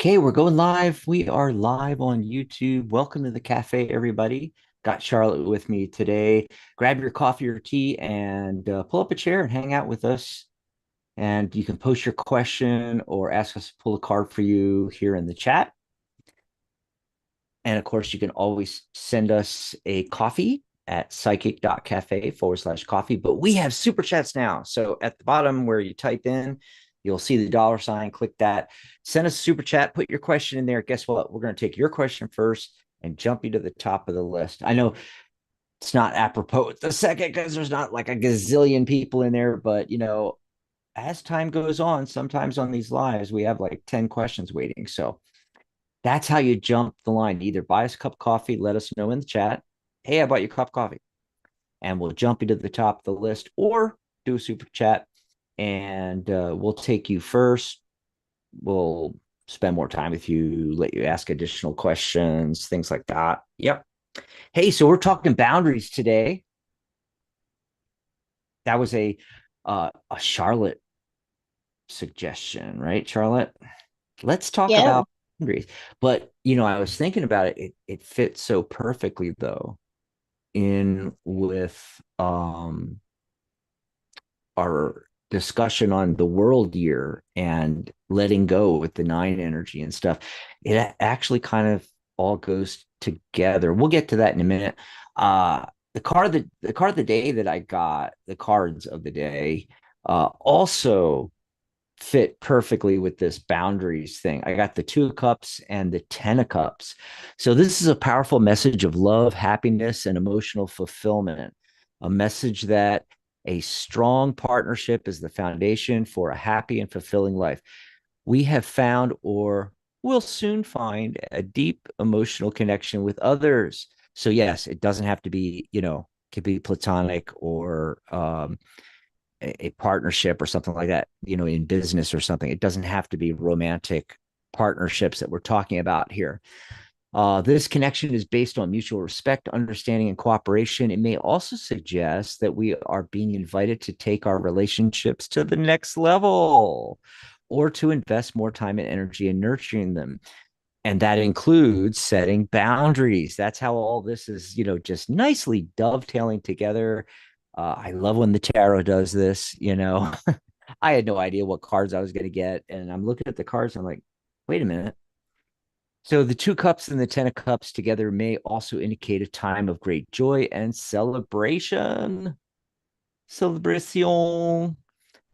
Okay, we're going live. We are live on YouTube. Welcome to the cafe, everybody. Got Charlotte with me today. Grab your coffee or tea and pull up a chair and hang out with us. And you can post your question or ask us to pull a card for you here in the chat. And of course, you can always send us a coffee at psychic.cafe/coffee. But we have super chats now. So at the bottom where you type in, you'll see the dollar sign. Click that. Send us a super chat. Put your question in there. Guess what? We're going to take your question first and jump you to the top of the list. I know it's not apropos at the second because there's not like a gazillion people in there, but as time goes on, sometimes on these lives, we have like 10 questions waiting. So that's how you jump the line. Either buy us a cup of coffee, let us know in the chat, hey, I bought you a cup of coffee, and we'll jump you to the top of the list, or do a super chat and we'll take you first. We'll spend more time with you, let you ask additional questions, things like that. Yep. Hey, so we're talking boundaries today. That was a Charlotte suggestion, right, Charlotte? Let's talk Yeah. about boundaries. But I was thinking about it. It fits so perfectly though in with our discussion on the world year and letting go with the nine energy and stuff. It actually kind of all goes together. We'll get to that in a minute. The card of the day that I got, the cards of the day, also fit perfectly with this boundaries thing. I got the Two of Cups and the Ten of Cups. So this is a powerful message of love, happiness, and emotional fulfillment. A message that a strong partnership is the foundation for a happy and fulfilling life. We have found or will soon find a deep emotional connection with others. So yes, it doesn't have to be, could be platonic or a partnership or something like that, in business or something. It doesn't have to be romantic partnerships that we're talking about here. This connection is based on mutual respect, understanding, and cooperation. It may also suggest that we are being invited to take our relationships to the next level or to invest more time and energy in nurturing them. And that includes setting boundaries. That's how all this is, just nicely dovetailing together. I love when the tarot does this. I had no idea what cards I was going to get. And I'm looking at the cards. And I'm like, wait a minute. So the Two Cups and the Ten of Cups together may also indicate a time of great joy and celebration. Celebration.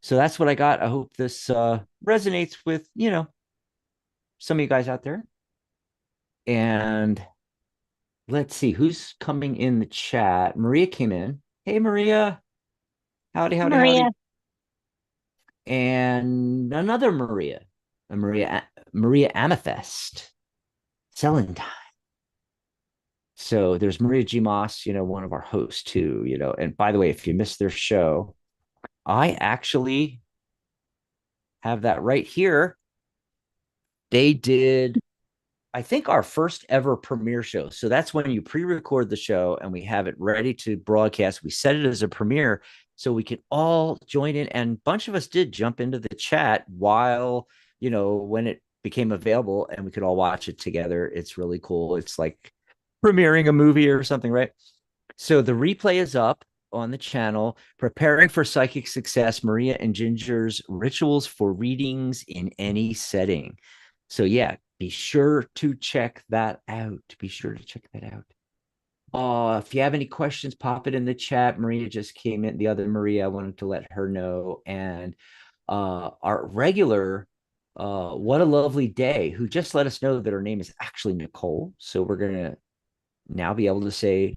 So that's what I got. I hope this resonates with, some of you guys out there. And let's see who's coming in the chat. Maria came in. Hey, Maria. Howdy, howdy, Maria. howdy. And another Maria, Maria Amethyst, Celentine. So there's Maria G. Moss, one of our hosts too, And by the way, if you missed their show, I actually have that right here. They did, I think, our first ever premiere show. So that's when you pre-record the show and we have it ready to broadcast. We set it as a premiere so we can all join in. And a bunch of us did jump into the chat while, when it became available and we could all watch it together. It's really cool. It's like premiering a movie or something, right? So the replay is up on the channel. Preparing for psychic success, Maria and Ginger's rituals for readings in any setting. So yeah, be sure to check that out. Be sure to check that out. If you have any questions, pop it in the chat. Maria just came in. The other Maria, I wanted to let her know. And our regular, what a lovely day, who just let us know that her name is actually Nicole. So we're gonna now be able to say,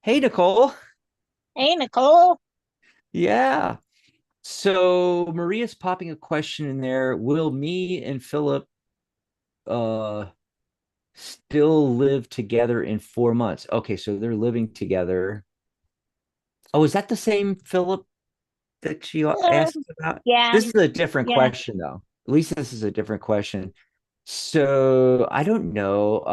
"Hey, Nicole." Hey, Nicole. Yeah. So Maria's popping a question in there. Will me and Philip uh still live together in 4 months? Okay, so they're living together. Oh, is that the same Philip that she Uh, asked about? yeah, This is a different yeah. question though. At least this is a different question. So I don't know.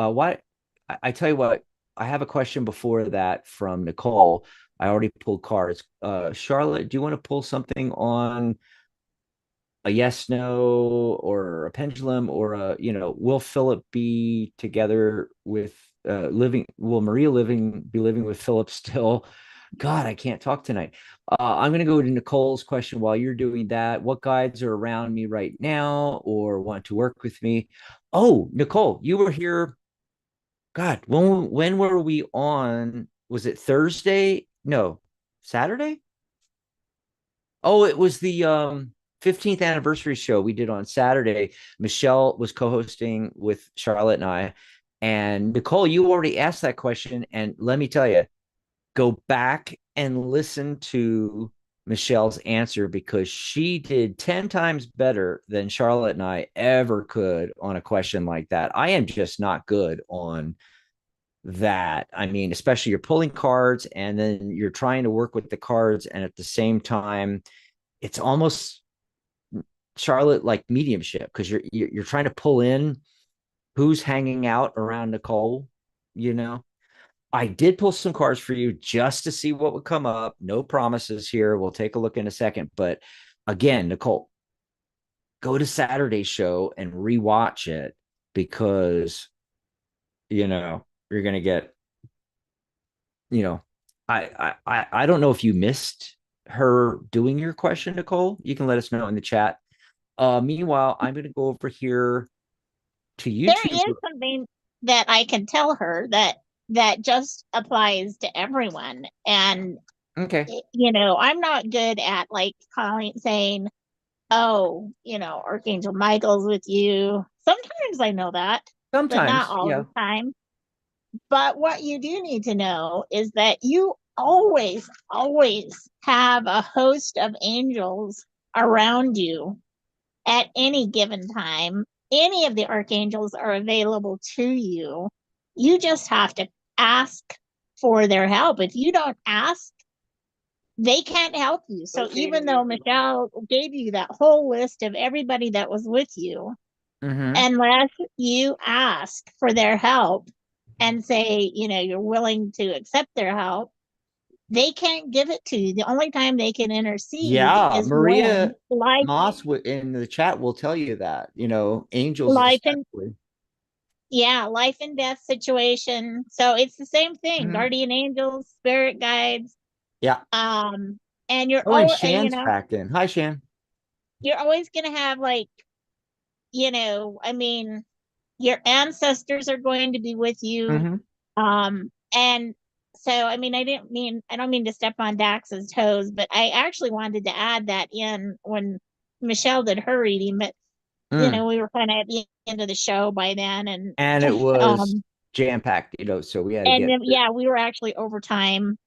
I tell you what, I have a question before that from Nicole. I already pulled cards. Charlotte, do you want to pull something on a yes, no, or a pendulum, or will Philip be together with will Maria be living with Philip still? God, I can't talk tonight. I'm going to go to Nicole's question while you're doing that. What guides are around me right now or want to work with me? Oh, Nicole, you were here. God, when were we on? Was it Thursday? No, Saturday? Oh, it was the 15th anniversary show we did on Saturday. Michelle was co-hosting with Charlotte and I. And Nicole, you already asked that question. And let me tell you, go back and listen to Michelle's answer because she did 10 times better than Charlotte and I ever could on a question like that. I am just not good on that. I mean, especially you're pulling cards and then you're trying to work with the cards, and at the same time, it's almost Charlotte like mediumship because you're trying to pull in who's hanging out around Nicole. You know, I did pull some cards for you just to see what would come up. No promises here. We'll take a look in a second, but again, Nicole, go to Saturday's show and rewatch it because you're gonna get you know I don't know if you missed her doing your question, Nicole. You can let us know in the chat. Meanwhile, I'm going to go over here to There YouTube. is something that I can tell her that just applies to everyone. And Okay. I'm not good at like calling saying, "Oh, Archangel Michael's with you." Sometimes I know that, but not Sometimes, all yeah. the time. But what you do need to know is that you always, always have a host of angels around you at any given time. Any of the archangels are available to you. You just have to ask for their help. If you don't ask, they can't help you. So Okay to even though mute. Michelle gave you that whole list of everybody that was with you, Mm-hmm. unless you ask for their help and say, you're willing to accept their help, they can't give it to you. The only time they can intercede Yeah, is when Maria Moss in the chat will tell you that, angels life and especially. yeah, life and death situation. So it's the same thing. Mhm. Guardian angels, spirit guides. Yeah. Um, and you're Oh, and all Shan's packed in. Hi, Shan. you're always gonna have like, I mean, your ancestors are going to be with you. Mm-hmm. And so I don't mean to step on Dax's toes, but I actually wanted to add that in when Michelle did her reading, but Mm. we were kind of at the end of the show by then, and And it was um jam-packed, so we had to and get then through. yeah, we were actually overtime,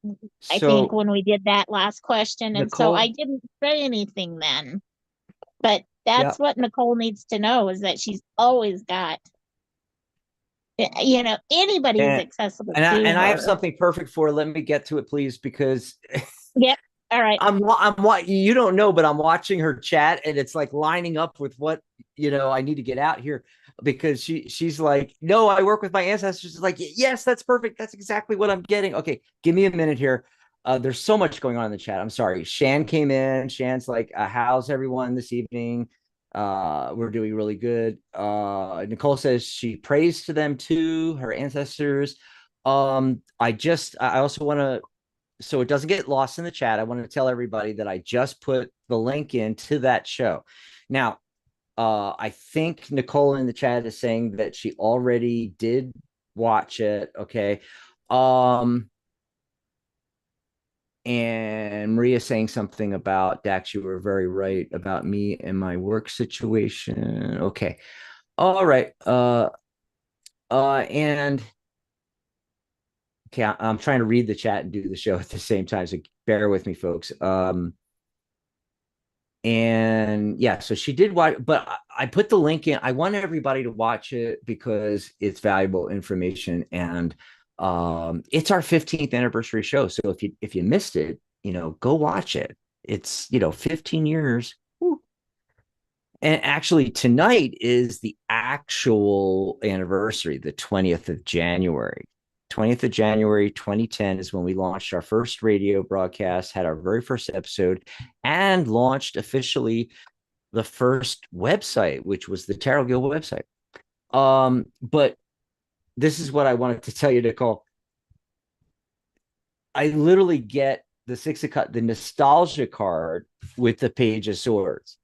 I think, So, when we did that last question, and so I Nicole, didn't say anything then. But yeah. that's what Nicole needs to know, is that she's always got, anybody is And accessible and I to and I have her. something perfect for her. Let me get to it, please, because Yep. All right. I'm what you don't know, but I'm watching her chat, and it's like lining up with what I need to get out here because she's like, no, I work with my ancestors. It's like, yes, that's perfect. That's exactly what I'm getting. Okay, give me a minute here. There's so much going on in the chat. I'm sorry. Shan came in. Shan's like, how's everyone this evening? We're doing really good. Nicole says she prays to them too, her ancestors. I also want to, so it doesn't get lost in the chat, I want to tell everybody that I just put the link into that show. Now, I think Nicole in the chat is saying that she already did watch it. Okay. Um, and Maria saying something about Dax. You were very right about me and my work situation. Okay. All right. And okay, I'm trying to read the chat and do the show at the same time. So bear with me, folks. And yeah, so she did watch, but I put the link in. I want everybody to watch it because it's valuable information, and it's our 15th anniversary show. So if you missed it, go watch it. It's 15 years. Woo. And actually, tonight is the actual anniversary, the 20th of January. 20th of January 2010 is when we launched our first radio broadcast, had our very first episode, and launched officially the first website, which was the Tarot Guild website. But this is what I wanted to tell you, Nicole. I literally get the the nostalgia card with the Page of Swords.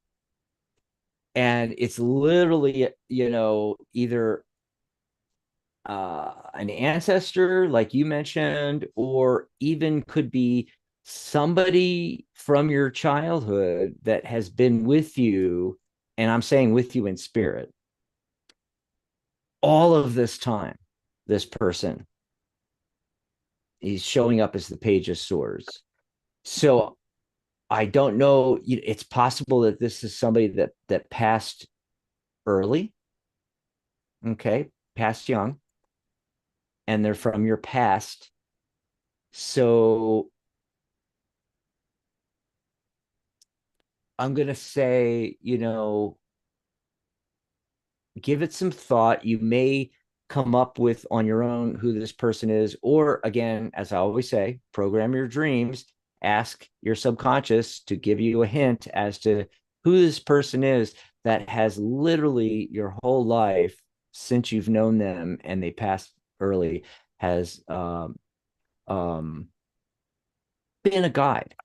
And it's literally, either an ancestor, like you mentioned, or even could be somebody from your childhood that has been with you. And I'm saying with you in spirit all of this time. This person, he's showing up as the Page of Swords. So I don't know. It's possible that this is somebody that passed early, okay, passed young, and they're from your past. So I'm gonna say, give it some thought. You may come up with on your own who this person is, or again, as I always say, program your dreams. Ask your subconscious to give you a hint as to who this person is that has literally your whole life since you've known them and they passed early has um, been a guide.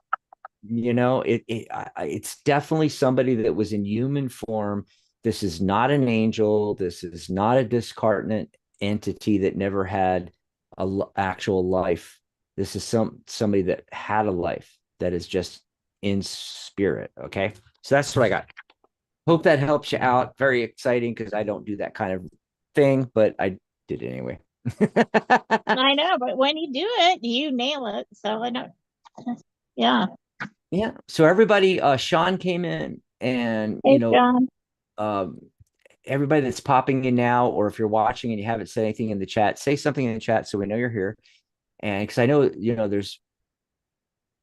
It's definitely somebody that was in human form. This is not an angel. This is not a discarnate entity that never had actual life. This is somebody that had a life that is just in spirit. Okay, so that's what I got. Hope that helps you out. Very exciting because I don't do that kind of thing, but I did it anyway. I know, but when you do it, you nail it. So I don't, yeah. Yeah. So everybody, Sean came in, and Hey, John. um, everybody that's popping in now, or if you're watching and you haven't said anything in the chat, say something in the chat so we know you're here. And because I know, there's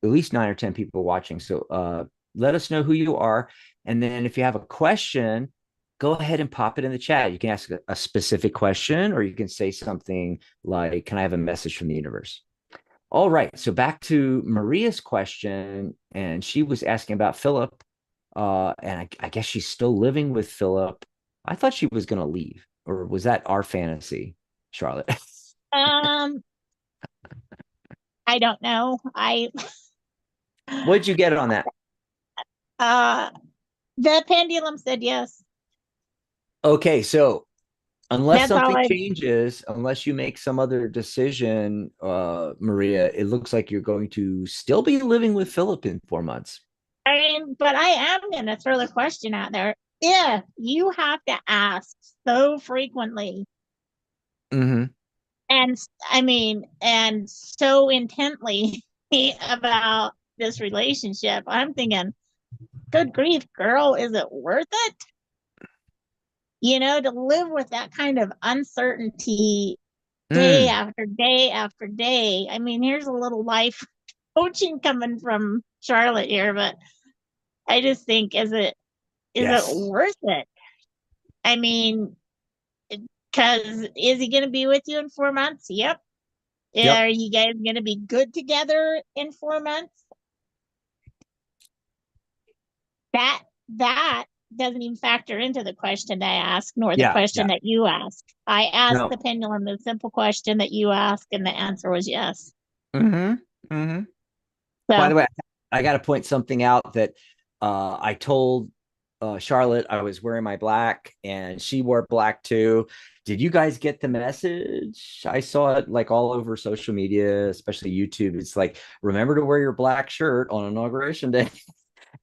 at least 9 or 10 people watching. So let us know who you are. And then if you have a question, go ahead and pop it in the chat. You can ask a specific question, or you can say something like, can I have a message from the universe? All right. So back to Maria's question. And she was asking about Philip. And I guess she's still living with Philip. I thought she was going to leave, or was that our fantasy, Charlotte? Um, I don't know. What did you get on that? Uh, the pendulum said yes. Okay, so unless That's all something I. changes, unless you make some other decision, Maria, it looks like you're going to still be living with Philip in 4 months. I mean, but I am going to throw the question out there. If you have to ask so frequently, Mm-hmm. and I mean, and so intently about this relationship, I'm thinking, good grief, girl, is it worth it? To live with that kind of uncertainty day Mm. after day after day. I mean, here's a little life coaching coming from Charlotte here, but I just think, is it Yes. worth it? I mean, because is he going to be with you in 4 months? Yep. Yep. Are you guys going to be good together in 4 months? That doesn't even factor into the question I asked, nor the Yeah. question Yeah. that you asked. I asked No. the pendulum the simple question that you asked, and the answer was yes. Mm-hmm. Mm-hmm. By So the way, I got to point something out that I told Charlotte I was wearing my black, and she wore black too. Did you guys get the message? I saw it like all over social media, especially YouTube. It's like, remember to wear your black shirt on inauguration day.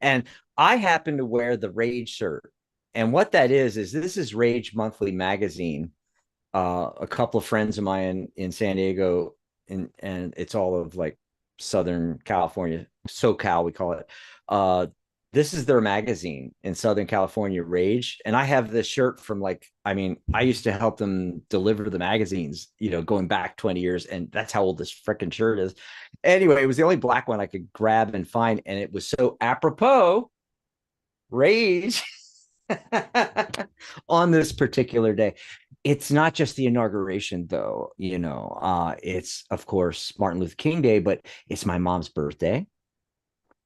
And I happen to wear the Rage shirt. And what that is this is Rage Monthly magazine. A couple of friends of mine in San Diego, and it's all of like Southern California, SoCal, we call it. Uh, this is their magazine in Southern California, Rage. And I have this shirt from I used to help them deliver the magazines, going back 20 years. And that's how old this freaking shirt is. Anyway, it was the only black one I could grab and find. And it was so apropos, Rage on this particular day. It's not just the inauguration, though. It's of course Martin Luther King Day, but it's my mom's birthday.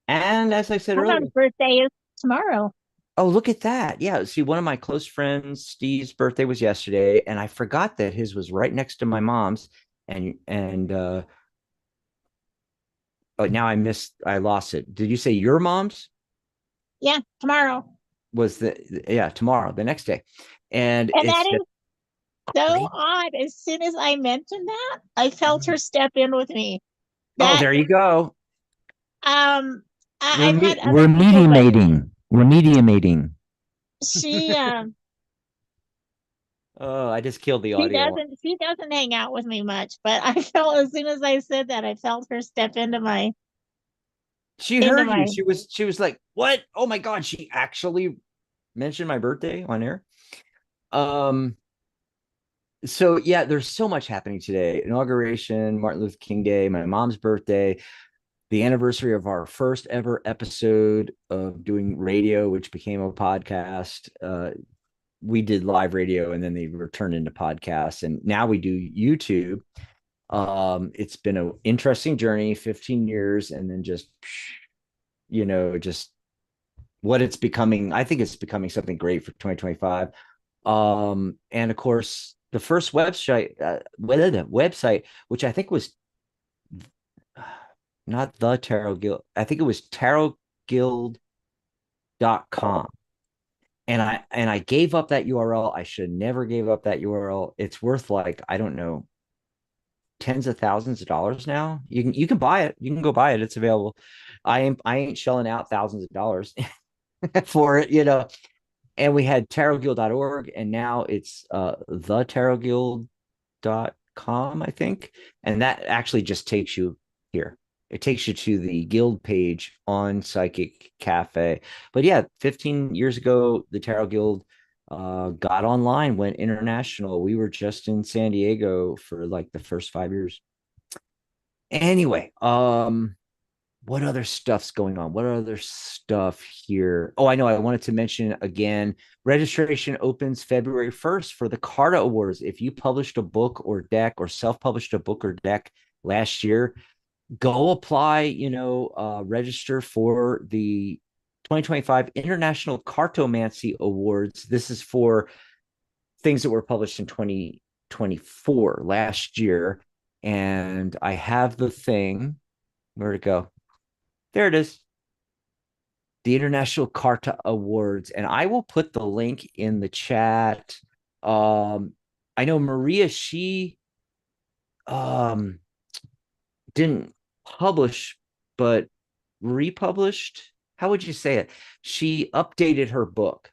And as I said my mom's earlier, birthday is tomorrow. Oh, look at that. Yeah. See, one of my close friends, Steve's birthday was yesterday, and I forgot that his was right next to my mom's. And oh, now I lost it. Did you say your mom's Yeah, tomorrow. was yeah, tomorrow, the next day. And And that it's just is so great. odd. As soon as I mentioned that, I felt her step in with me. Oh, That there you go. um I've had other We're people, but mediumating. We're mediumating. she Oh, I just killed the audio. she doesn't hang out with me much. But I felt as soon as I said that, I felt her step She into heard you. my She was like, "What? Oh my God, she actually mentioned my birthday on air." Um so yeah, there's so much happening today. Inauguration, Martin Luther King Day, my mom's birthday, the anniversary of our first ever episode of doing radio, which became a podcast. We did live radio and then they were turned into podcasts, and now we do YouTube. It's been an interesting journey, 15 years, and then just what it's becoming. I think it's becoming something great for 2025. And of course, the first website, which I think was not the Tarot Guild. I think it was tarotguild.com. And I gave up that URL. I should never gave up that URL. It's worth, like, I don't know, tens of thousands of dollars now. You can buy it. You can go buy it. It's available. I ain't shelling out thousands of dollars for it. And we had tarotguild.org, and now it's the tarotguild.com, I think. And that actually just takes you here. It takes you to the guild page on Psychic Cafe. But yeah, 15 years ago, the Tarot Guild got online, went international. We were just in San Diego for like the first 5 years. Anyway, what other stuff's going on? What other stuff here? Oh, I know. I wanted to mention again, registration opens February 1st for the Carta Awards. If you published a book or deck or self-published a book or deck last year, go apply, register for the 2025 International Cartomancy Awards. This is for things that were published in 2024 last year. And I have the thing. Where'd it go? There it is. The International Carta Awards. And I will put the link in the chat. I know Maria, she um didn't publish, but republished. How would you say it? She updated her book.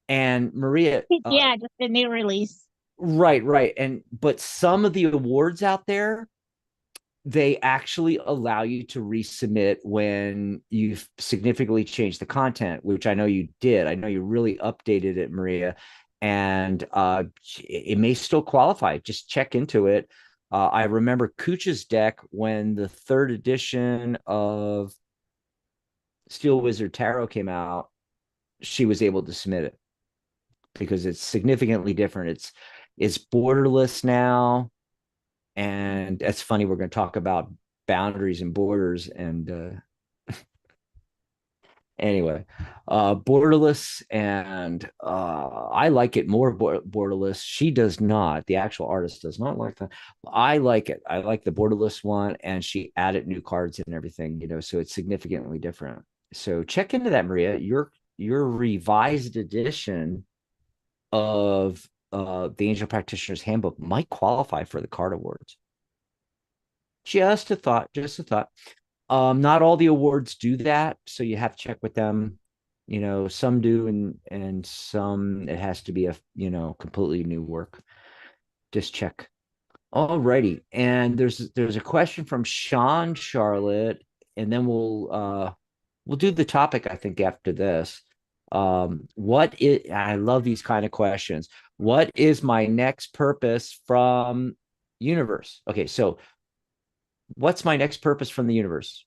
And Maria, yeah, just a new release. right. And but some of the awards out there, they actually allow you to resubmit when you've significantly changed the content, which I know you did. I know you really updated it, Maria, and it may still qualify. Just check into it. I remember Cooch's deck when the third edition of Steel Wizard Tarot came out. She was able to submit it because it's significantly different. It's borderless now, and that's funny. We're going to talk about boundaries and borders, and anyway, borderless, and I like it more borderless. She does not. The actual artist does not like that. I like it. I like the borderless one, and she added new cards and everything. So it's significantly different. So check into that, Maria. Your revised edition of the Angel Practitioner's Handbook might qualify for the card awards. Just a thought. Just a thought. Not all the awards do that, so you have to check with them. Some do, and some it has to be a completely new work. Just check. Alrighty, and there's a question from Sean Charlotte, and then we'll do the topic, I think, after this. I love these kind of questions. What is my next purpose from universe? Okay, so what's my next purpose from the universe?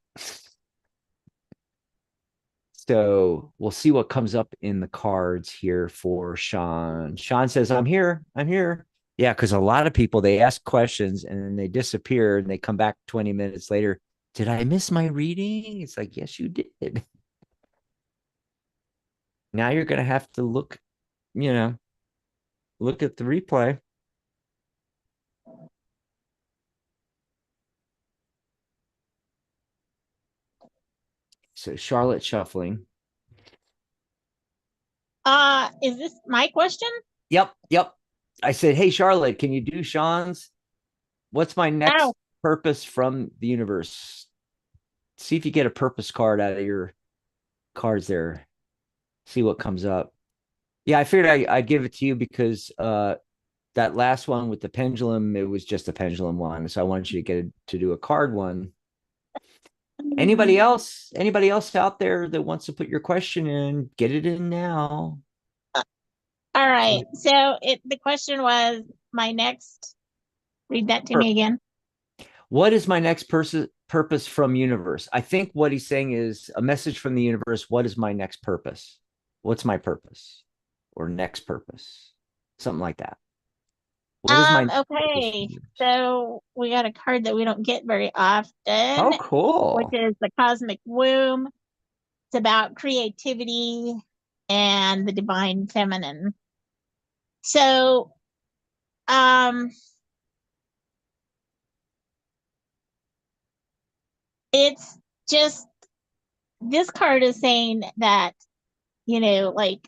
So we'll see what comes up in the cards here for Sean. Sean says, I'm here. I'm here. Yeah, because a lot of people, they ask questions and then they disappear and they come back 20 minutes later. Did I miss my reading? It's like, yes, you did. Now you're going to have to look, you know, look at the replay. So Charlotte shuffling. Is this my question? Yep, yep. I said, "Hey Charlotte, can you do Sean's? What's my Oh, next purpose from the universe?" See if you get a purpose card out of your cards there. See what comes up. Yeah, I figured I'd give it to you because that last one with the pendulum, it was just a pendulum one. So I wanted you to to do a card one. Anybody hmm. else? Anybody else out there that wants to put your question in? Get it in now. All right. So the question was my next. Read that to me again. What is my next purpose from universe? I think what he's saying is a message from the universe. What is my next purpose? What's my purpose or next purpose? Something like that. What is my purpose from Okay. the universe? So we got a card that we don't get very often, Oh, which cool. is the Cosmic Womb. It's about creativity and the divine feminine. So, um, it's just this card is saying that, like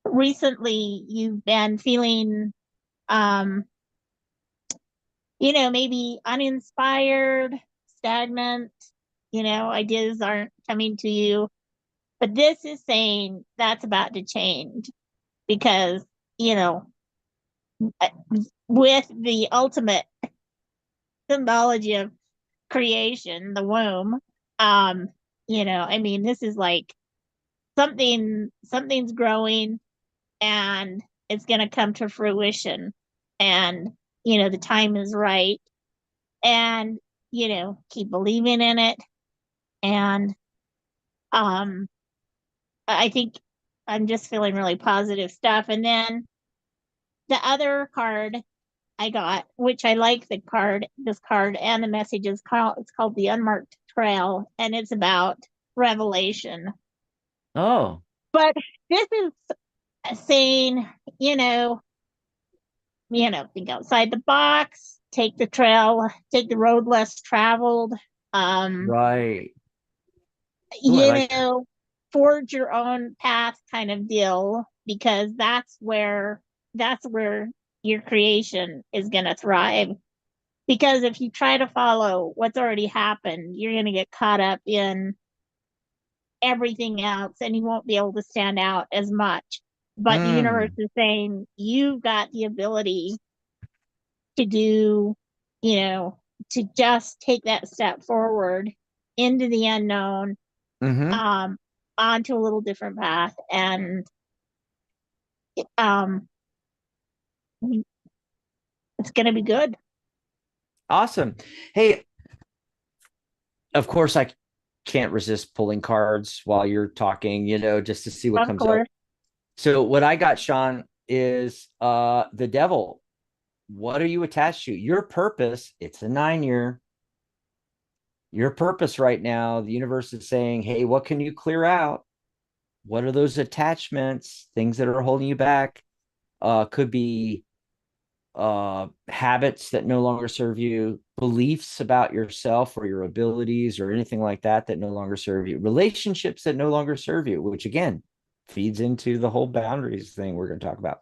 recently you've been feeling, um, maybe uninspired, stagnant, ideas aren't coming to you. But this is saying that's about to change because, you know, with the ultimate symbology of creation, the womb, um, I mean, this is like something's growing and it's going to come to fruition. And, the time is right. And, keep believing in it. And um, I think I'm just feeling really positive stuff. And then the other card I got, which I like this card and the message is called, it's called The Unmarked Trail, and it's about revelation. Oh, But this is saying, you know, think outside the box, take the trail, take the road less traveled. Um, right. Oh, I you like that. know, forge your own path kind of deal because that's where your creation is going to thrive. Because if you try to follow what's already happened, you're going to get caught up in everything else and you won't be able to stand out as much. But the universe Mm, is saying you've got the ability to do, you know, to just take that step forward into the unknown, mm-hmm. um, onto a little different path. And um, it's going to be good. Awesome. Hey, of course, I can't resist pulling cards while you're talking, just to see what Of comes up. course. So what I got, Sean, is the devil. What are you attached to? Your purpose, it's a 9 year. Your purpose right now, the universe is saying, hey, what can you clear out? What are those attachments, things that are holding you back? Could be habits that no longer serve you, beliefs about yourself or your abilities or anything like that that no longer serve you, relationships that no longer serve you, which again feeds into the whole boundaries thing we're going to talk about.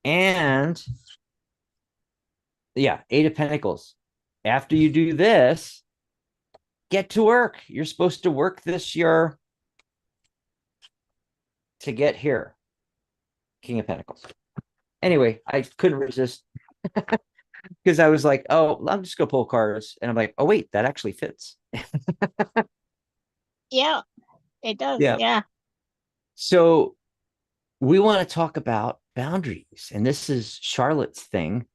And yeah, Eight of Pentacles. After you do this, get to work. You're supposed to work this year to get here. King of Pentacles. Anyway, I couldn't resist because I was like, oh, I'm just gonna pull cards. And I'm like, oh wait, that actually fits. Yeah, it does. Yeah. Yeah. So we want to talk about boundaries. And this is Charlotte's thing.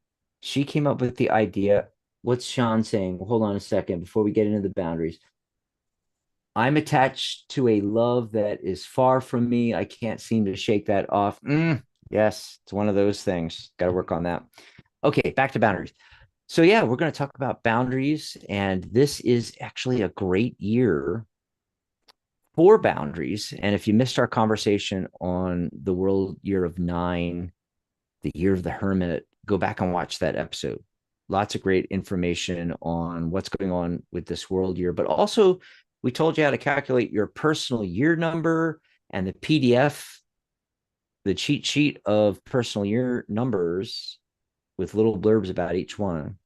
She came up with the idea. What's Sean saying? Hold on a second before we get into the boundaries. I'm attached to a love that is far from me. I can't seem to shake that off. Yes, it's one of those things. Got to work on that. Okay, back to boundaries. So, yeah, we're going to talk about boundaries. And this is actually a great year for boundaries. And if you missed our conversation on the World Year of Nine, the Year of the Hermit, go back and watch that episode. Lots of great information on what's going on with this world year, but also we told you how to calculate your personal year number and the PDF, the cheat sheet of personal year numbers with little blurbs about each one.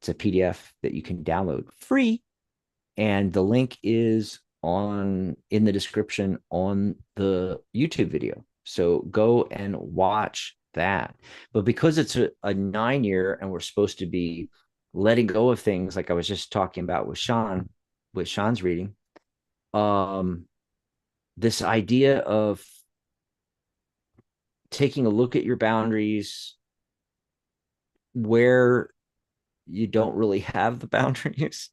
It's a PDF that you can download free. And the link is on in the description on the YouTube video. So go and watch that. But because it's a 9 year and we're supposed to be letting go of things like I was just talking about with Sean's reading, this idea of taking a look at your boundaries where you don't really have the boundaries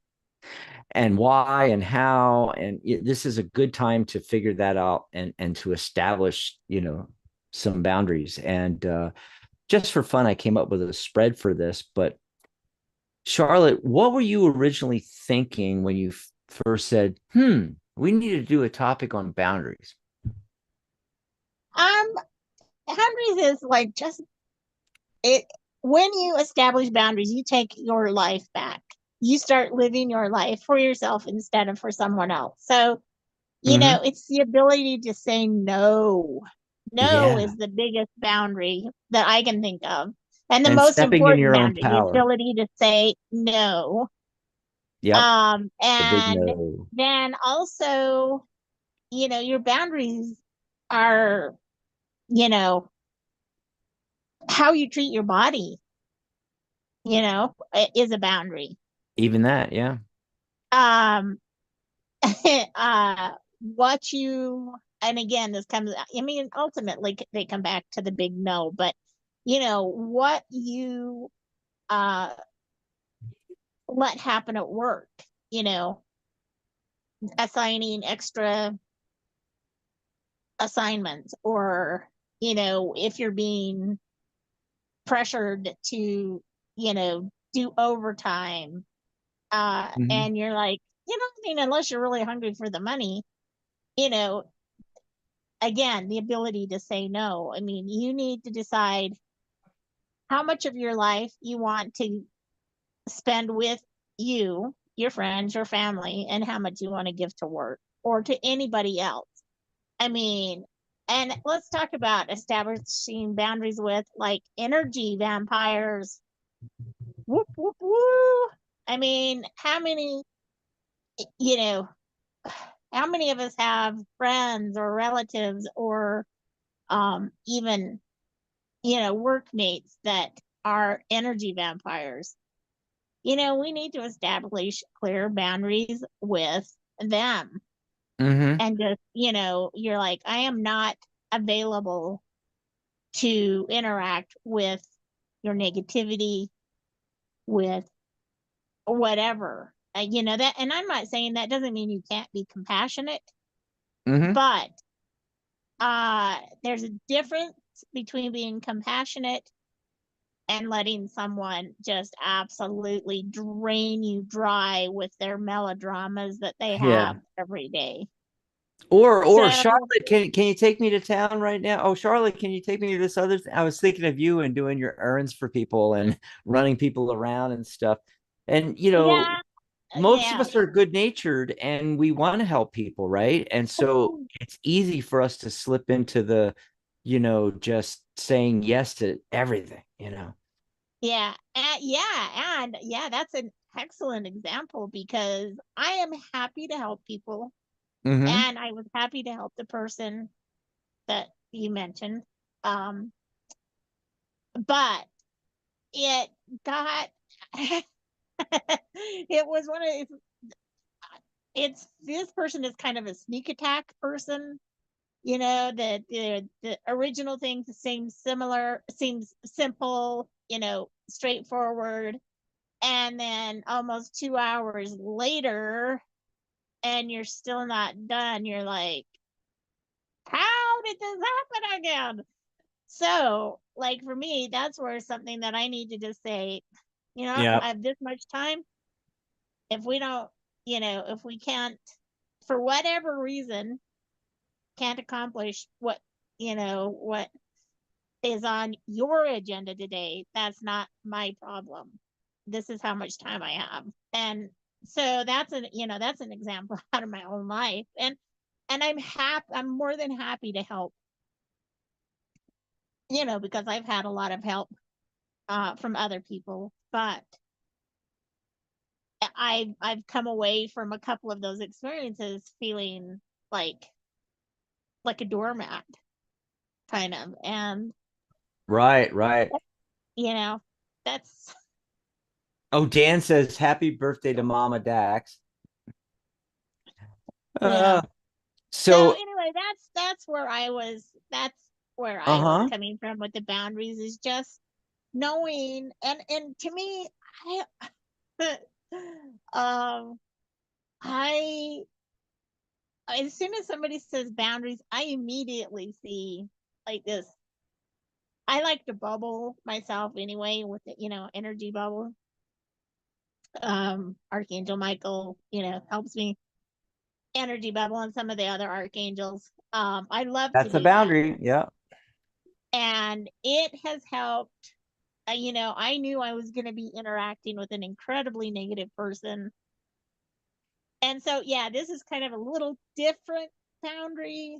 and why and how, and this is a good time to figure that out and to establish some boundaries. And just for fun, I came up with a spread for this. But Charlotte, what were you originally thinking when you first said, we need to do a topic on boundaries? Um, boundaries is like just it. When you establish boundaries, you take your life back. You start living your life for yourself instead of for someone else. So, Mm-hmm. it's the ability to say no. No Yeah. is the biggest boundary that I can think of. And the And most stepping in important your own boundary, the power. ability to say no. Yep. The big And no. then also, your boundaries are, you know, how you treat your body, is a boundary. Even that, yeah. Um, what you, and again, this comes, I mean, ultimately they come back to the big no, but, what you, uh, let happen at work, you know, assigning extra assignments or, if you're being pressured to, do overtime. Mm-hmm. And you're like, I mean, unless you're really hungry for the money, you know, again, the ability to say no. I mean, you need to decide how much of your life you want to spend with you, your friends, your family, and how much you want to give to work or to anybody else. I mean, and let's talk about establishing boundaries with like energy vampires. Whoop, whoop, whoop. I mean, you know, how many of us have friends or relatives or even, workmates that are energy vampires? We need to establish clear boundaries with them. Mm-hmm. And just, you're like, I am not available to interact with your negativity, with whatever. That, and I'm not saying that doesn't mean you can't be compassionate, Mm-hmm. but there's a difference between being compassionate and letting someone just absolutely drain you dry with their melodramas that they Yeah. have every day. Or So, Charlotte, can you take me to town right now? Oh, Charlotte, can you take me to this other I was thinking of you and doing your errands for people and running people around and stuff. And yeah, most of yeah. us are good natured and we want to help people, right? And so it's easy for us to slip into the, just saying yes to everything. And yeah, that's an excellent example because I am happy to help people. Mm-hmm. And I was happy to help the person that you mentioned. Um, but it got, it was one of, it's this person is kind of a sneak attack person. The original thing seems similar, seems simple, straightforward. And then almost 2 hours later, and you're still not done. You're like, how did this happen again? So, like for me, that's where something that I need to just say, Yeah. I have this much time. If we don't, if we can't for whatever reason, can't accomplish what is on your agenda today, that's not my problem. This is how much time I have. And so that's an example out of my own life. And I'm more than happy to help, because I've had a lot of help from other people. But I've come away from a couple of those experiences feeling like a doormat kind of. And Right, right. you know, that's Oh, Dan says happy birthday to Mama Dax. yeah. Uh, So so, anyway, that's where I was uh-huh. coming from with the boundaries, is just knowing. And to me, I um I as soon as somebody says boundaries, I immediately see like this. I like to bubble myself anyway with the, energy bubble. Archangel Michael, helps me energy bubble, and some of the other archangels. I love to That's a do that. boundary. Yeah. And it has helped. I knew I was going to be interacting with an incredibly negative person. And so, yeah, this is kind of a little different boundary.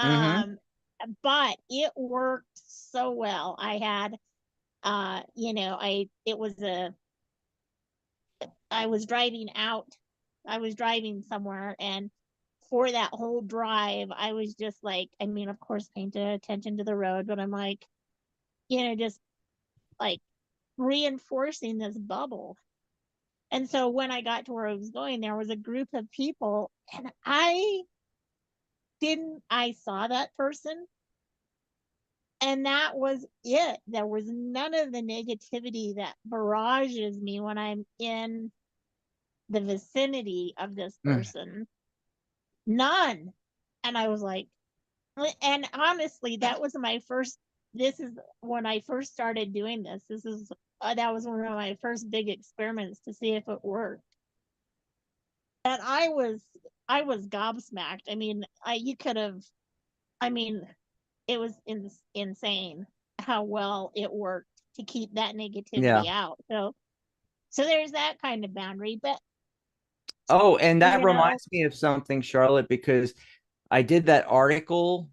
Mm-hmm. Um, but it worked so well. I had, I was driving out, I was driving somewhere, and for that whole drive, I was just like, I mean, of course, paying attention to the road, but I'm like, just like reinforcing this bubble. And so when I got to where I was going, there was a group of people, and I saw that person, and that was it. There was none of the negativity that barrages me when I'm in the vicinity of this Mm. person. None. And I was like, and honestly, this is when I first started doing this. That was one of my first big experiments to see if it worked. And I was gobsmacked. I mean, you could have, I mean, it was insane how well it worked to keep that Yeah. negativity out. So there's that kind of boundary. But Oh, and that you know, reminds me of something, Charlotte, because I did that article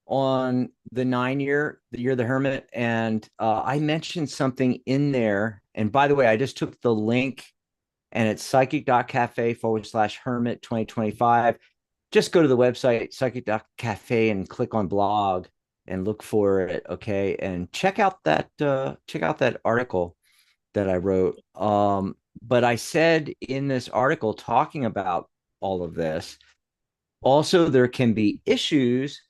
on the year of the hermit, and I mentioned something in there. And by the way, I just took the link, and it's psychic.cafe/hermit 2025. Just go to the website psychic.cafe and click on blog and look for it. Okay. And check out that article that I wrote. But I said in this article talking about all of this, also there can be issues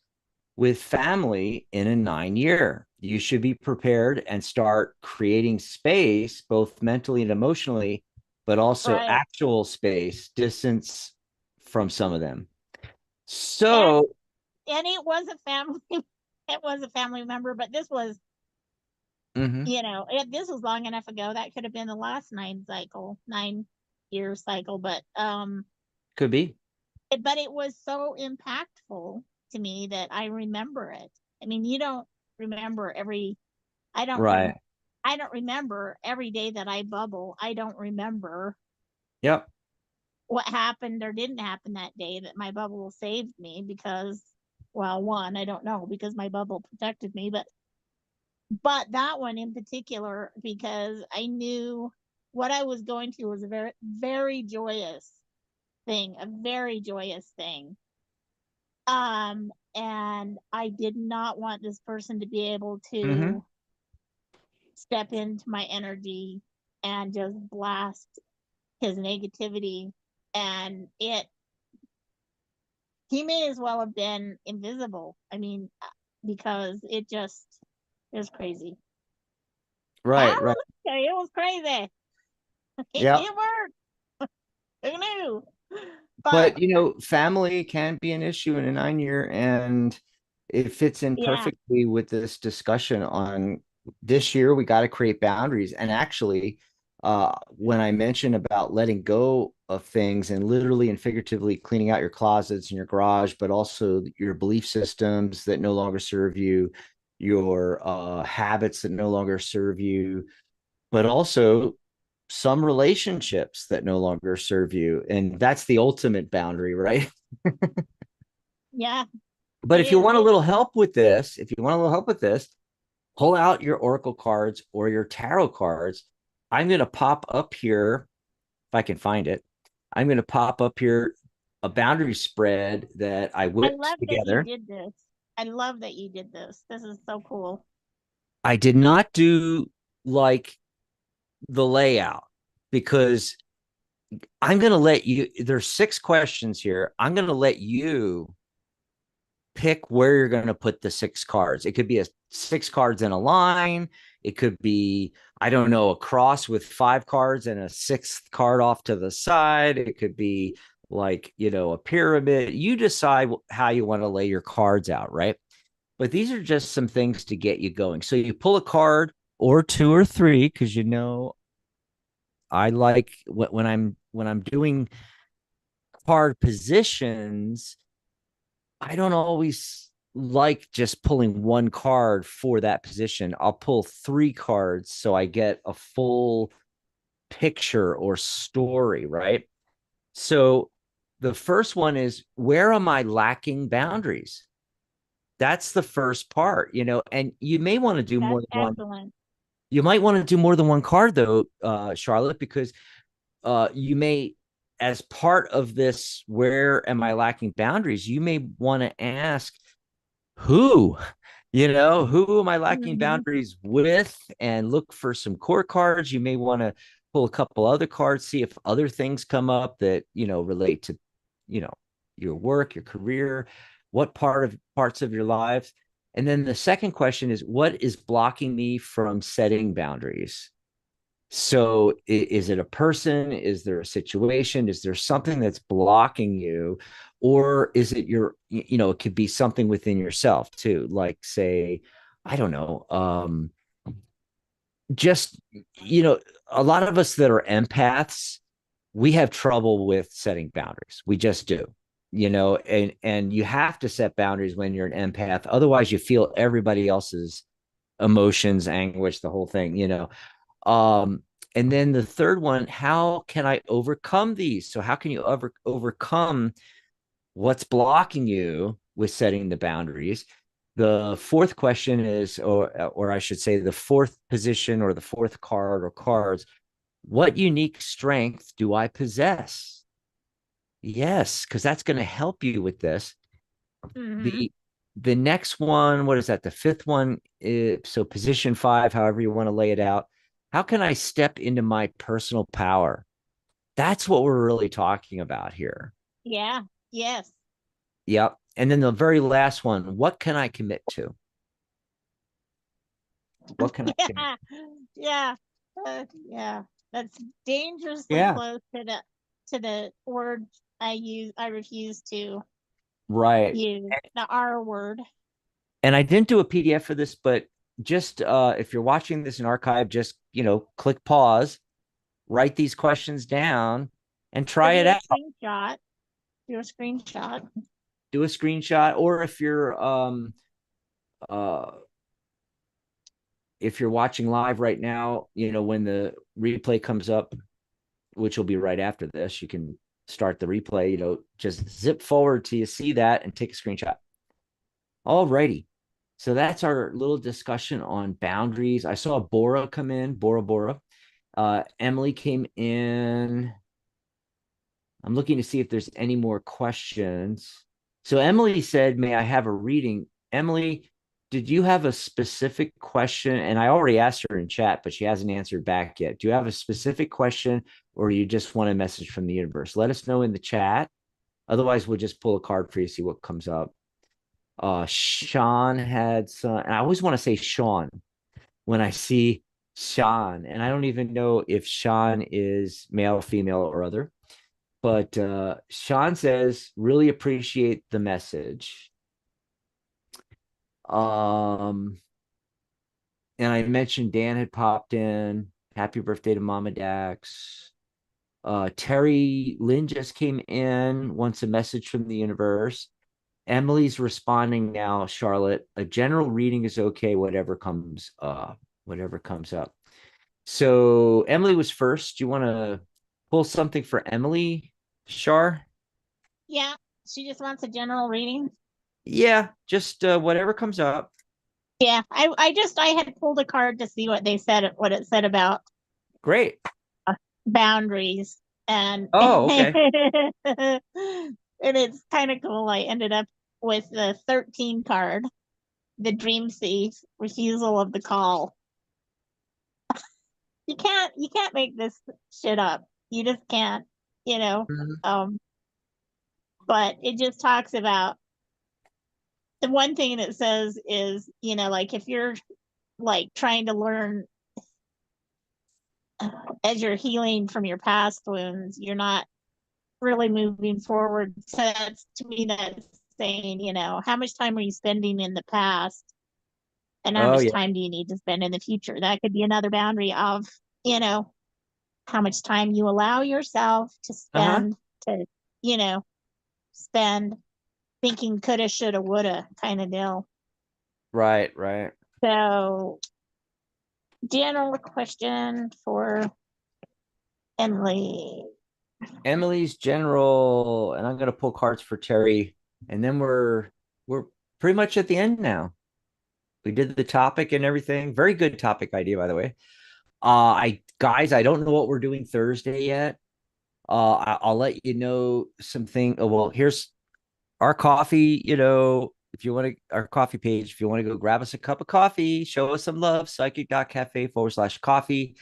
with family in a 9 year. You should be prepared and start creating space, both mentally and emotionally, but also right. actual space, distance from some of them. And So, and it was a family it was a family member, but mhm, this was long enough ago. That could have been the last 9-year cycle, could be. but it was so impactful to me that I remember it. I mean, you don't remember every I don't rem Right. I don't remember every day that I bubble. I don't remember Yep. what happened or didn't happen that day that my bubble saved me, because, well, one, I don't know, because my bubble protected me, but that one in particular, because I knew what I was going to was a very, very joyous thing, a very joyous thing. And I did not want this person to be able Hmm. to step into my energy and just blast his negativity. And he may as well have been invisible. I mean, because it was crazy. Right. Right. It was crazy. Yep. It worked. Who knew? But But family can be an issue in a 9 year, and it fits in yeah, perfectly with this discussion on this year. We got to create boundaries, and actually, when I mentioned about letting go of things and literally and figuratively cleaning out your closets and your garage, but also your belief systems that no longer serve you, your habits that no longer serve you, but also some relationships that no longer serve you. And that's the ultimate boundary, right? Yeah, But it if you is. want a little help with this, if you want a little help with this, pull out your oracle cards or your tarot cards. I'm going to pop up here if I can find it. I'm going to pop up here a boundary spread that I I whipped love that you together. did this. I love that you did this. This is so cool. I did not do like the layout because I'm going to let you, there's 6 questions here. I'm going to let you pick where you're going to put the 6 cards. It could be 6 cards in a line. It could be, I don't know, a cross with 5 cards and a sixth card off to the side. It could be like, a pyramid. You decide how you want to lay your cards out, right? But these are just some things to get you going. So you pull a card or 2 or 3, because I like when I'm doing card positions, I don't always like just pulling one card for that position. I'll pull 3 cards so I get a full picture or story, right? So the first one is, where am I lacking boundaries? That's the first part, and you may want to do more That's than one. excellent. You might want to do more than one card though, Charlotte, because you may, as part of this, where am I lacking boundaries, you may want to ask, who who am I lacking Hmm. boundaries with, and look for some core cards. You may want to pull a couple other cards, see if other things come up that relate to you know your work, your career, what parts of your lives. And then the second question is, what is blocking me from setting boundaries? So is it a person? Is there a situation? Is there something that's blocking you? Or is it it could be something within yourself too. Like, say, I don't know, just, a lot of us that are empaths, we have trouble with setting boundaries. We just do, and you have to set boundaries when you're an empath. Otherwise you feel everybody else's emotions, anguish, the whole thing. um, and then the third one, how can I overcome these? So how can you overcome what's blocking you with setting the boundaries? The fourth question is, or I should say, the fourth position or the fourth card or cards, what unique strength do I possess? Yes, because that's going to help you with this. Hmm. The next one, what is that? The fifth one is, so position 5, however you want to lay it out. How can I step into my personal power? That's what we're really talking about here. Yeah. Yes. Yep. And then the very last one, what can I commit to? What can I commit? Yeah. Yeah. Yeah. That's dangerously Yeah. close to the word I use. I refuse to Right. use the R word. And I didn't do a PDF for this, but just if you're watching this in archive, just click pause, write these questions down, and Or try it do a out. screenshot. Do a screenshot. Do a screenshot, or uh if you're watching live right now, when the replay comes up, which will be right after this, you can start the replay, just zip forward till you see that and take a screenshot. All righty. So that's our little discussion on boundaries. I saw Bora come in, Bora. Emily came in. I'm looking to see if there's any more questions. So Emily said, may I have a reading? Emily, did you have a specific question? And I already asked her in chat, but she hasn't answered back yet. Do you have a specific question, or you just want a message from the universe? Let us know in the chat. Otherwise, we'll just pull a card for you to see what comes up. Sean had some, and I always want to say Sean when I see Sean, and I don't even know if Sean is male, female, or other. But Sean says, really appreciate the message. Um, and I mentioned Dan had popped in. Happy birthday to Mama Dax. Terry Lynn just came in, wants a message from the universe. Emily's responding now, Charlotte. A general reading is okay, whatever comes up. So Emily was first. Do you want to pull something for Emily, Char? Yeah, she just wants a general reading. Yeah, just whatever comes up. Yeah, I had pulled a card to see what it said about Great. boundaries, and Oh, okay. and it's kind of cool. I ended up with the 13 card, the dream thief, refusal of the call. You can't make this shit up. You just can't, you know. Mhm. Um, but it just talks about the one thing it says is, like if you're like trying to learn as you're healing from your past wounds, you're not really moving forward. So that's, to me, that's saying, how much time are you spending in the past and how Oh much yeah. time do you need to spend in the future? That could be another boundary of, how much time you allow yourself to Uh-huh. to, you know, spend thinking coulda, shoulda, woulda kind of deal. Right, right. So, general question for Emily. Emily's general, and I'm gonna pull cards for Terry, and then we're pretty much at the end now. We did the topic and everything. Very good topic idea, by the way. I guys, I don't know what we're doing Thursday yet. I'll let you know something. Oh, well, here's our coffee. If you want to, our coffee page, if you want to go grab us a cup of coffee, show us some love, psychic.cafe/coffee.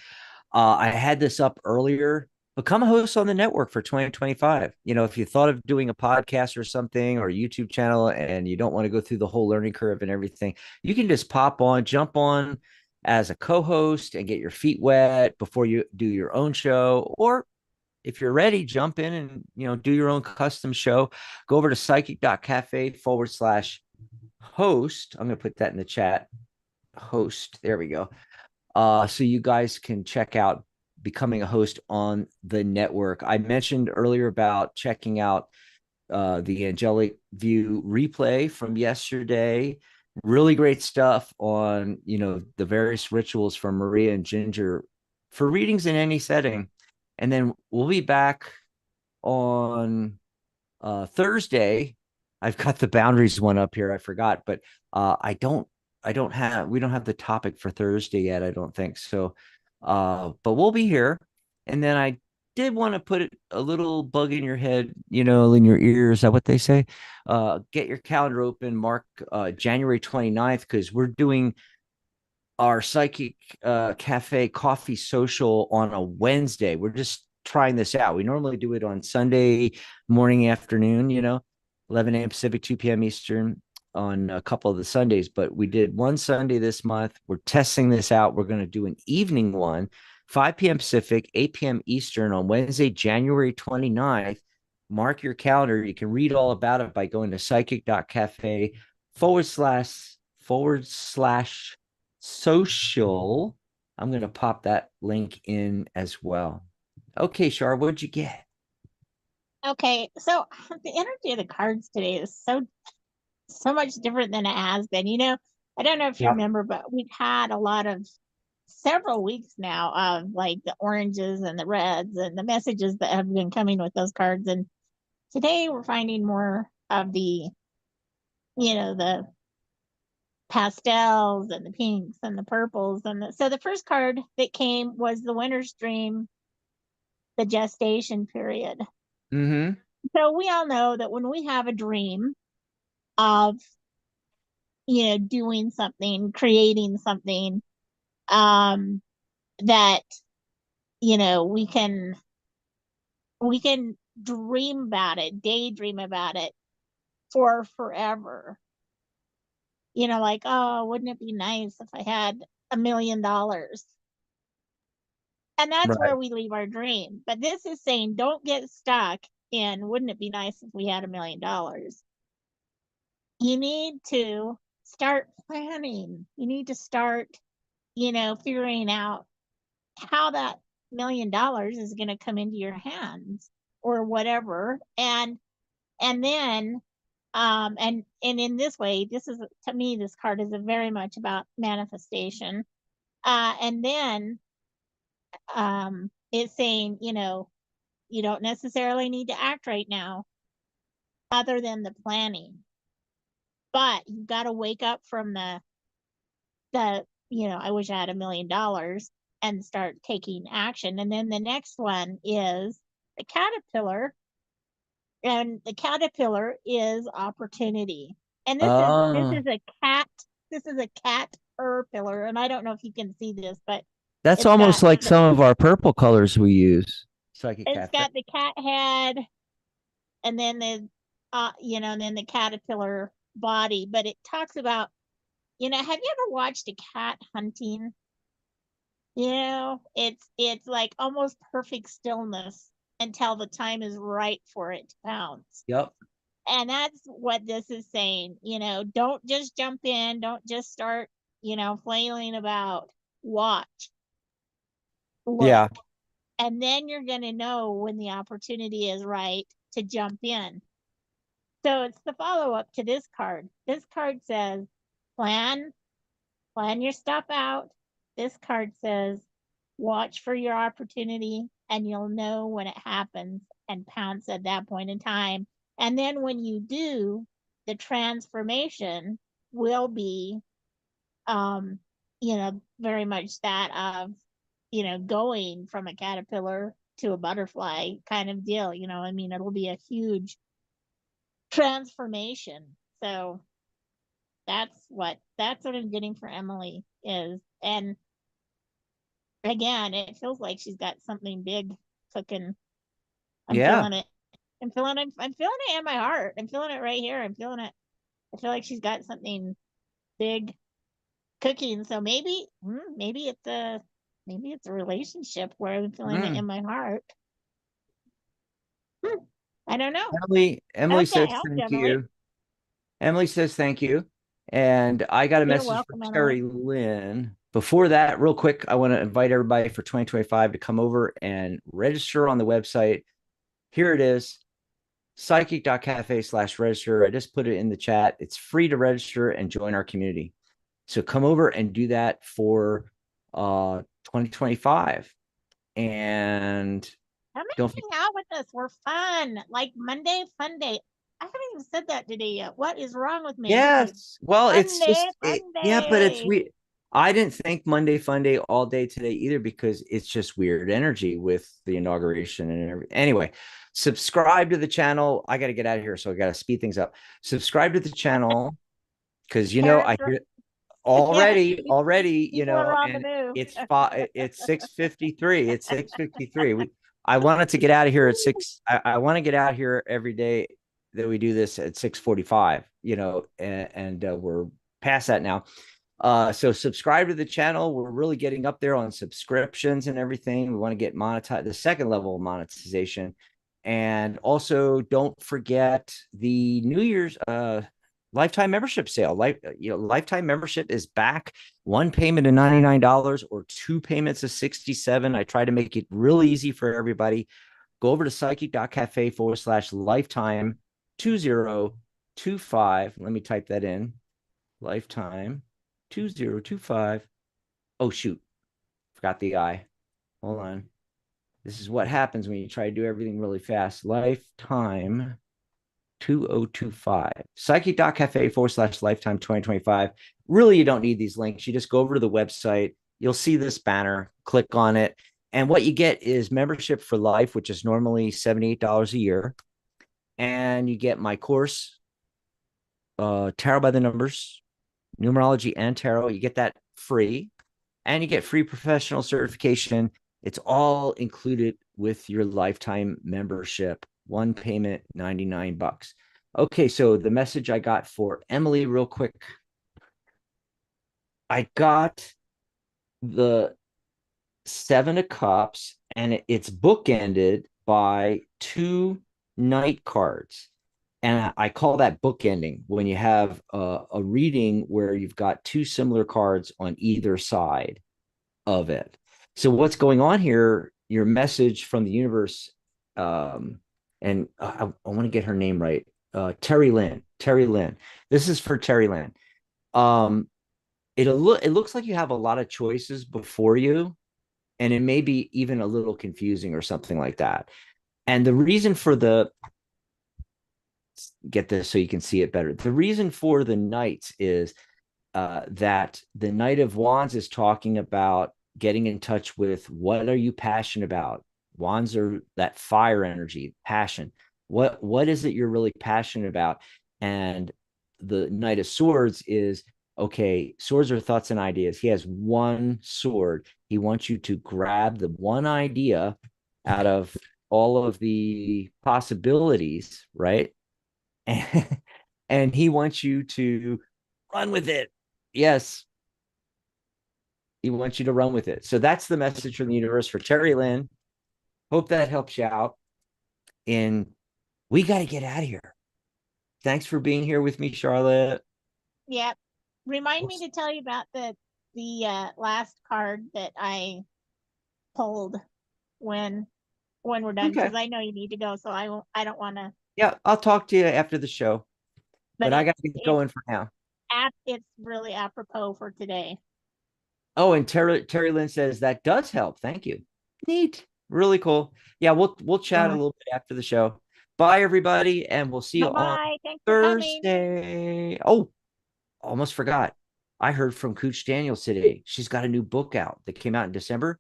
I had this up earlier. Become a host on the network for 2025. If you thought of doing a podcast or something or a YouTube channel and you don't want to go through the whole learning curve and everything, you can just jump on as a co-host and get your feet wet before you do your own show. Or if you're ready, jump in and do your own custom show. Go over to psychic.cafe/host. I'm going to put that in the chat. Host. There we go. So you guys can check out becoming a host on the network. I mentioned earlier about checking out the Angelic View replay from yesterday. Really great stuff on the various rituals from Maria and Ginger for readings in any setting. And then we'll be back on Thursday. I've got the boundaries one up here. I forgot, but we don't have the topic for Thursday yet. I don't think so. But we'll be here. And then I did want to put a little bug in your head, in your ears. Is that what they say? Get your calendar open, mark January 29th, because we're doing our Psychic Cafe Coffee Social on a Wednesday. We're just trying this out. We normally do it on Sunday morning, afternoon, 11 a.m. Pacific, 2 p.m. Eastern on a couple of the Sundays. But we did one Sunday this month. We're testing this out. We're going to do an evening one, 5 p.m. Pacific, 8 p.m. Eastern on Wednesday, January 29th. Mark your calendar. You can read all about it by going to psychic.cafe// social. I'm going to pop that link in as well. Okay, Shar, what'd you get? Okay, so the energy of the cards today is so much different than it has been. I don't know if you Yeah. remember, but we've had a lot of several weeks now of like the oranges and the reds and the messages that have been coming with those cards. And today we're finding more of the pastels and the pinks and the purples. So the first card that came was the winter's dream, the gestation period. Mm-hmm. So we all know that when we have a dream of, doing something, creating something, um, that, we can dream about it, daydream about it for forever. Like, oh, wouldn't it be nice if I had $1 million? And that's Right. where we leave our dream. But this is saying don't get stuck in wouldn't it be nice if we had $1 million? You need to start planning. You need to start, figuring out how that $1 million is going to come into your hands or whatever. And then and in this way, this is, to me, this card is very much about manifestation. And then it's saying, you don't necessarily need to act right now other than the planning, but you've got to wake up from the I wish I had $1 million, and start taking action. And then the next one is the caterpillar, and the caterpillar is opportunity. And this Oh, is a cat. This is a cat pillar, and I don't know if you can see this, but that's it's almost got like some of our purple colors we use. Psychic it's Cafe. got the cat head, and then and then the caterpillar body. But it talks about, have you ever watched a cat hunting? It's like almost perfect stillness until the time is right for it to pounce. Yep. And that's what this is saying. Don't just jump in, don't just start, flailing about. Watch, look, Yeah. and then you're going to know when the opportunity is right to jump in. So it's the follow up to this card. This card says, plan, plan your stuff out. This card says, watch for your opportunity and you'll know when it happens and pounce at that point in time. And then when you do, the transformation will be, very much that of, going from a caterpillar to a butterfly kind of deal. I mean, it'll be a huge transformation. So that's what I'm getting for Emily is. And again, it feels like she's got something big cooking. I'm Yeah. feeling it. I'm feeling it in my heart. I'm feeling it right here. I'm feeling it. I feel like she's got something big cooking. So maybe it's a relationship where I'm feeling it in Mm. my heart. Hmm, I don't know. I Emily hope that says helped, thank Emily. you. Emily says thank you. And I got a You're message from welcome, Emily. Terry Lynn. Before that, real quick, I want to invite everybody for 2025 to come over and register on the website. Here it is, psychic.cafe/register. I just put it in the chat. It's free to register and join our community. So come over and do that for 2025. And Come don't and hang out with us. We're fun. Like Monday, fun day. I haven't even said that today yet. What is wrong with me? Yes. Well, it's Monday, just fun yeah, but it's day. we. I didn't think Monday Fun Day all day today either because it's just weird energy with the inauguration and everything. Anyway, subscribe to the channel. I got to get out of here, so I got to speed things up. Subscribe to the channel because I Character. hear Yeah, already, people are on the and move. it's 6:53. It's 6:53. I wanted to get out of here at six. I want to get out here every day that we do this at 6:45, and we're past that now. So subscribe to the channel. We're really getting up there on subscriptions and everything. We want to get monetized, the second level of monetization. And also don't forget the New Year's lifetime membership sale. Lifetime membership is back. One payment of $99 or two payments of 67. I try to make it really easy for everybody. Go over to psychic.cafe/lifetime 2025. Let me type that in. Lifetime 2025. Oh, shoot. Forgot the I. Hold on. This is what happens when you try to do everything really fast. Lifetime 2025. Psychic.cafe/lifetime 2025. Really, you don't need these links. You just go over to the website. You'll see this banner, click on it. And what you get is membership for life, which is normally $78 a year. And you get my course, Tarot by the Numbers, Numerology and Tarot. You get that free. And you get free professional certification. It's all included with your lifetime membership. One payment, $99. Okay, so the message I got for Emily, real quick. I got the Seven of Cups, and it's bookended by two Knight cards. And I call that bookending when you have a reading where you've got two similar cards on either side of it. So what's going on here? Your message from the universe, and I want to get her name right. Terry Lynn. Terry Lynn. This is for Terry Lynn. Um, it looks like you have a lot of choices before you, and it may be even a little confusing or something like that. And the reason for the get this so you can see it better. The reason for the knights is that the Knight of Wands is talking about getting in touch with what are you passionate about. Wands are that fire energy, passion. What is it you're really passionate about? And the Knight of Swords is okay. Swords are thoughts and ideas. He has one sword. He wants you to grab the one idea out of all of the possibilities, right? And, and he wants you to run with it. Yes, he wants you to run with it. So that's the message from the universe for Terry Lynn. Hope that helps you out. And we got to get out of here. Thanks for being here with me, Charlotte. Yep. Remind me to tell you about the last card that I pulled when when we're done, Okay. because I know you need to go, so I don't want to. Yeah, I'll talk to you after the show, But but I got to get going for now. it's really apropos for today. Oh, and Terry Lynn says that does help. Thank you. Neat. Really cool. Yeah, we'll chat a Yeah. little bit after the show. Bye, everybody, and we'll see Bye you on bye. Thanks for coming. Thursday. Oh, almost forgot. I heard from Cooch Daniels today. She's got a new book out that came out in December,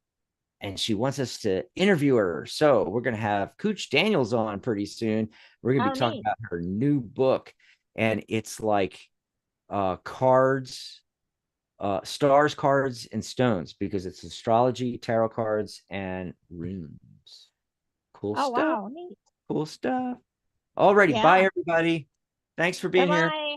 and she wants us to interview her. So we're going to have Cooch Daniels on pretty soon. We're going to Oh, be talking neat. about her new book, and it's like cards, stars, cards, and stones because it's astrology, tarot cards, and runes. Cool Oh, stuff. wow. Neat. Cool stuff. Alrighty, bye Yeah. everybody. Thanks for Bye being here. bye.